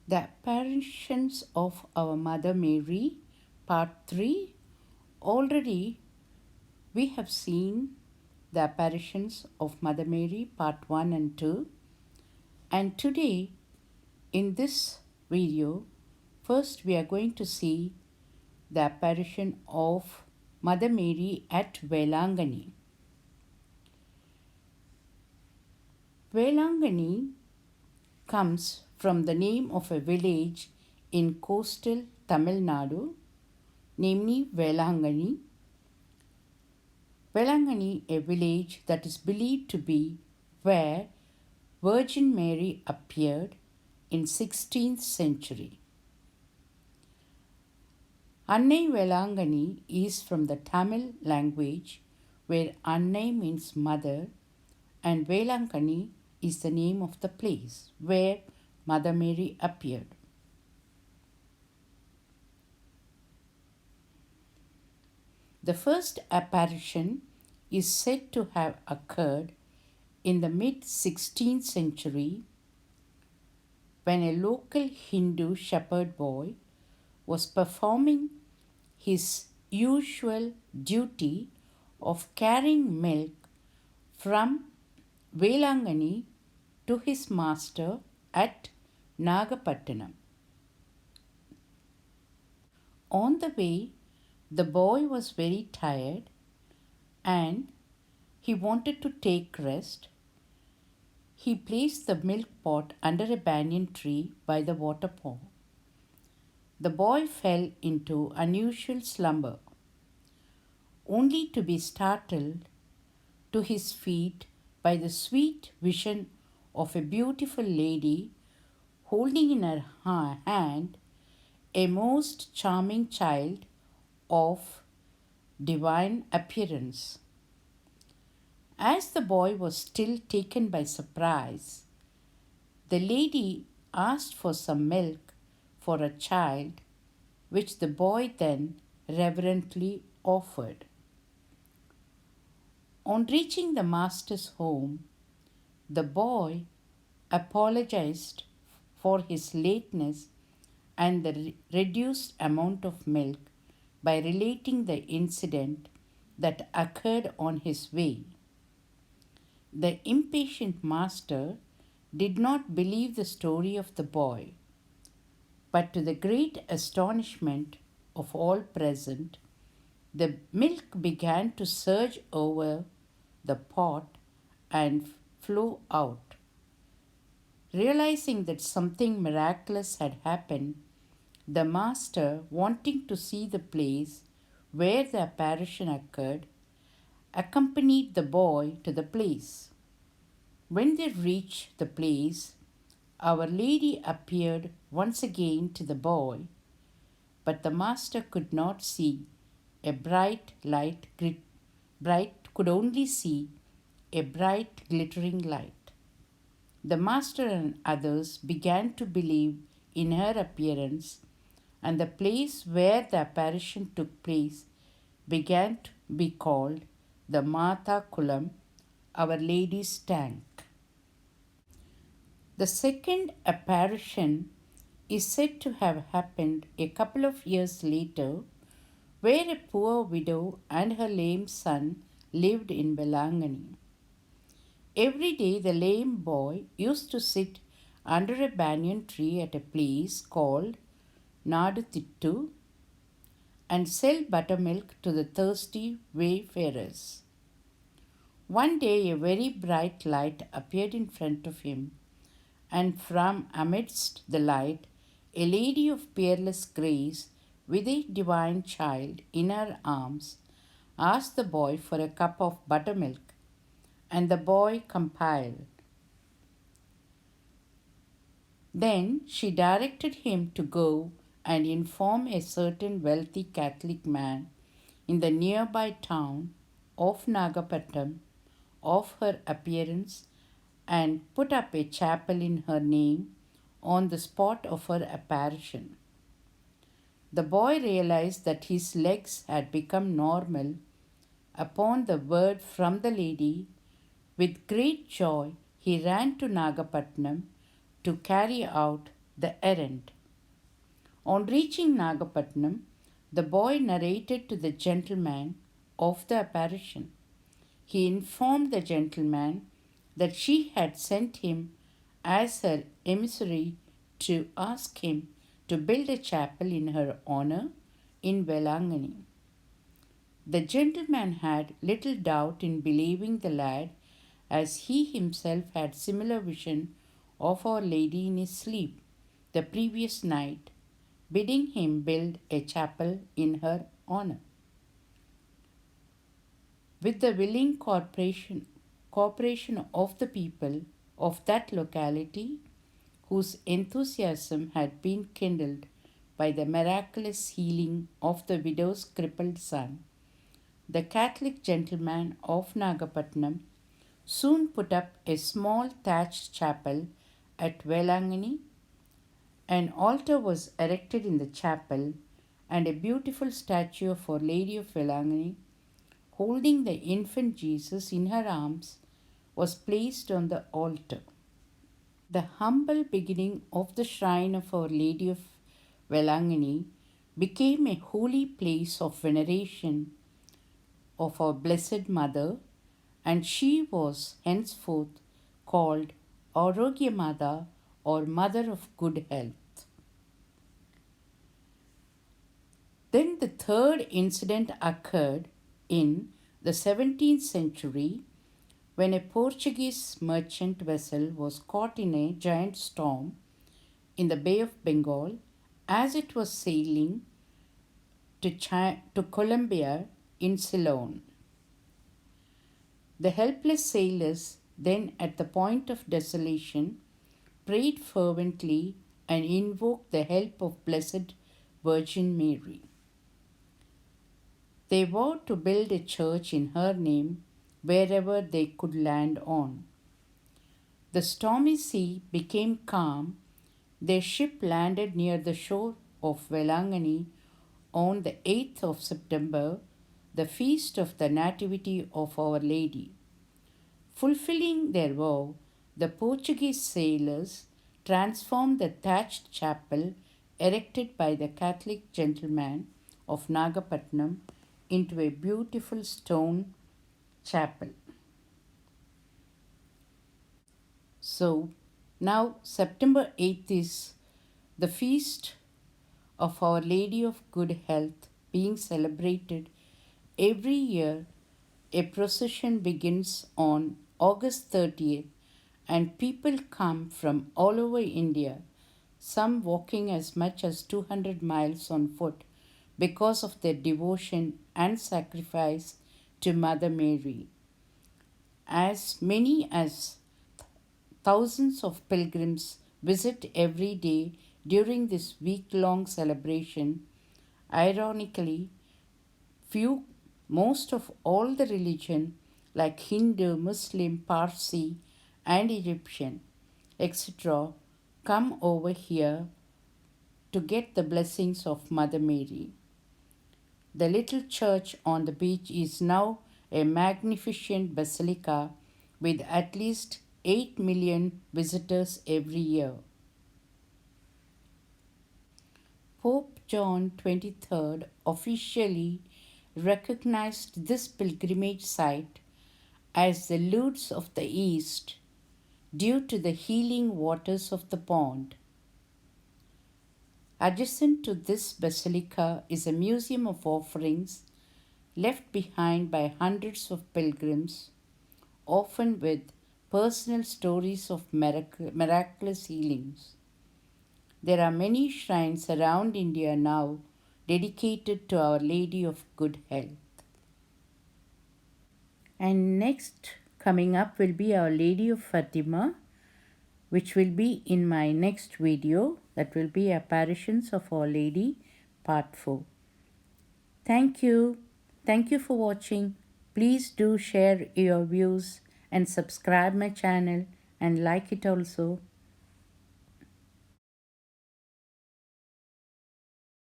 The Apparitions of Our Mother Mary, Part 3. Already we have seen the apparitions of Mother Mary, Part 1 and 2. And today, in this video, first we are going to see the apparition of Mother Mary at Velankanni. Velankanni comes from the name of a village in coastal Tamil Nadu, namely Velankanni. Velankanni, a village that is believed to be where Virgin Mary appeared in 16th century. Annai Velankanni is from the Tamil language where Annai means mother and Velankanni is the name of the place where Mother Mary appeared. The first apparition is said to have occurred in the mid-16th century when a local Hindu shepherd boy was performing his usual duty of carrying milk from Velankanni to his master at Nagapattinam. On the way, the boy was very tired and he wanted to take rest. He placed the milk pot under a banyan tree by the water pond. The boy fell into unusual slumber, only to be startled to his feet by the sweet vision of a beautiful lady holding in her hand a most charming child of divine appearance. As the boy was still taken by surprise, the lady asked for some milk for a child, which the boy then reverently offered. On reaching the master's home, the boy apologized for his lateness and the reduced amount of milk by relating the incident that occurred on his way. The impatient master did not believe the story of the boy, but to the great astonishment of all present, the milk began to surge over the pot and flow out. Realizing that something miraculous had happened, the master, wanting to see the place where the apparition occurred, accompanied the boy to the place. When they reached the place, Our Lady appeared once again to the boy, but the master could not see a could only see a bright glittering light. The master and others began to believe in her appearance, and the place where the apparition took place began to be called the Mata Kulam, Our Lady's Tank. The second apparition is said to have happened a couple of years later, where a poor widow and her lame son lived in Velankanni. Every day the lame boy used to sit under a banyan tree at a place called Nadutittu and sell buttermilk to the thirsty wayfarers. One day a very bright light appeared in front of him, and from amidst the light a lady of peerless grace with a divine child in her arms asked the boy for a cup of buttermilk, and the boy complied. Then she directed him to go and inform a certain wealthy Catholic man in the nearby town of Nagapattinam of her appearance and put up a chapel in her name on the spot of her apparition. The boy realized that his legs had become normal upon the word from the lady. With great joy, he ran to Nagapattinam to carry out the errand. On reaching Nagapattinam, the boy narrated to the gentleman of the apparition. He informed the gentleman that she had sent him as her emissary to ask him to build a chapel in her honor in Velankanni. The gentleman had little doubt in believing the lad, as he himself had similar vision of Our Lady in his sleep the previous night, bidding him build a chapel in her honor. With the willing cooperation of the people of that locality, whose enthusiasm had been kindled by the miraculous healing of the widow's crippled son, the Catholic gentleman of Nagapattinam soon put up a small thatched chapel at Velankanni. An altar was erected in the chapel, and a beautiful statue of Our Lady of Velankanni, holding the infant Jesus in her arms, was placed on the altar. The humble beginning of the shrine of Our Lady of Velankanni became a holy place of veneration of our Blessed Mother, and she was henceforth called Arogya Mata, or Mother of Good Health. Then the third incident occurred in the 17th century, when a Portuguese merchant vessel was caught in a giant storm in the Bay of Bengal as it was sailing to Colombia in Ceylon. The helpless sailors, then at the point of desolation, prayed fervently and invoked the help of Blessed Virgin Mary. They vowed to build a church in her name wherever they could land on. The stormy sea became calm. Their ship landed near the shore of Velankanni on the 8th of September, the feast of the Nativity of Our Lady. Fulfilling their vow, the Portuguese sailors transformed the thatched chapel erected by the Catholic gentleman of Nagapattinam into a beautiful stone chapel. So now September 8th is the feast of Our Lady of Good Health being celebrated every year. A procession begins on August 30th, and people come from all over India, some walking as much as 200 miles on foot because of their devotion and sacrifice to Mother Mary. As many as thousands of pilgrims visit every day during this week-long celebration. Ironically, most of all the religion like Hindu, Muslim, Parsi, and Egyptian, etc., come over here to get the blessings of Mother Mary. The little church on the beach is now a magnificent basilica with at least 8 million visitors every year. Pope John 23rd officially recognized this pilgrimage site as the Lourdes of the East due to the healing waters of the pond. Adjacent to this basilica is a museum of offerings left behind by hundreds of pilgrims, often with personal stories of miraculous healings. There are many shrines around India now dedicated to Our Lady of Good Health. And next coming up will be Our Lady of Fatima, which will be in my next video. That will be Apparitions of Our Lady Part 4. Thank you. Thank you for watching. Please do share your views and subscribe my channel and like it also.